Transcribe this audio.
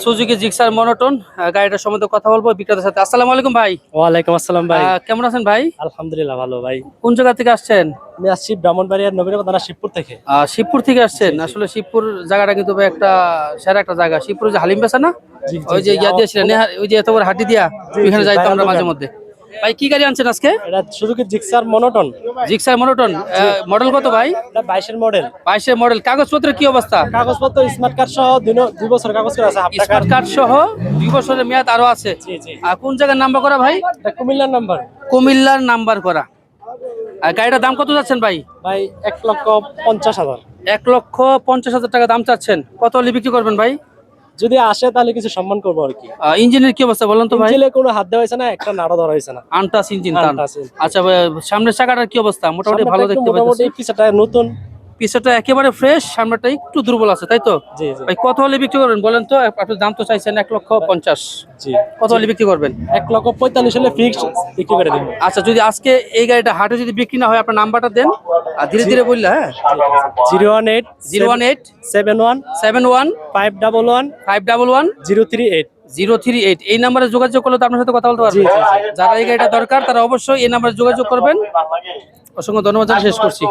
Suzuki Gixxer monotone গাড়িটার সম্বন্ধে কথা বলবো বিক্রেতার সাথে। আসসালামু আলাইকুম ভাই। ওয়ালাইকুম আসসালাম ভাই। কেমন আছেন ভাই? আলহামদুলিল্লাহ ভালো ভাই। কোন জায়গা থেকে আসছেন? আমি আসছি ব্রাহ্মণবাড়িয়ার নবীনগর থানা শিবপুর থেকে। শিবপুর থেকে আসছেন? জি, জি। আসলে শিবপুর জায়গাটা কিন্তু ভাই একটা সেরা একটা জায়গা। শিবপুর যে হালিম বেচা না, জি, জি, ওই যে জি। ইয়া দিয়েছিলেন ওই যে এত বড় হাটি দিয়া, জি, ওইখানে জি, যাইতাম ভাইরাল আমরা মাঝে দোকান। মধ্যে। ভাই কি গাড়ি আনছেন আজকে? এটা Suzuki Gixxer monotone. Gixxer monotone model কত ভাই? এটা 22 এর মডেল। 22 মডেল। কাগজপত্রের কি অবস্থা? কাগজপত্র স্মার্ট কার্ড সহ 2 বছর কাগজ করে আছে, হাফ টাকার। স্মার্ট কার্ড সহ 2 বছরের মেয়াদ আরো আছে। জি, জি। কোন জায়গার নাম্বার করা ভাই? এটা কুমিল্লার নাম্বার। কুমিল্লার নাম্বার করা। গাড়িটার দাম কত যাচ্ছেন ভাই? ভাই 1,50,000। 1,50,000 টাকা দাম চাচ্ছেন। কত হলে বিক্রি করবেন ভাই? যদি আসে তাহলে কিছু সম্মান করবো আর কি। ইঞ্জিনের কি অবস্থা বলেন তো ভাই? ইঞ্জিনে কোনো হাত দেওয়া হয়েছে না, একটা নাড়া ধরা হয়েছে না। আনটাস ইঞ্জিন টান। Untouch engine. আচ্ছা ভাই, সামনের চাকাটার কি অবস্থা? মোটামুটি ভালো সামনেটা একটু দেখতে মোটামুটি, পাচ্ছি। পিছটা নতুন। পিছটা একেবারে ফ্রেশ, সামনেটা একটু দুর্বল আছে, তাই তো? জি, জি। ভাই কত হলে বিক্রি করবেন বলেন তো? আপনি দাম তো চাইছেন 1,50,000। জি। কত হলে বিক্রি করবেন? 1,45,000 হলে ফিক্সড বিক্রি করে দিব। আচ্ছা, যদি আজকে এই গাড়িটা হাটে যদি বিক্রি না হয়, আপনার নাম্বারটা দেন আর ধীরে ধীরে বললে। হ্যাঁ, 018 018 71 71 511 511 038। 038। এই নাম্বারে যোগাযোগ করলে তো আপনার সাথে কথা বলতে পারবেন। জি, জি, জি। যারা এই গাড়িটা দরকার তারা অবশ্যই এই নাম্বারে যোগাযোগ করবেন। অসংখ্য ধন্যবাদ জানিয়ে শেষ করছি।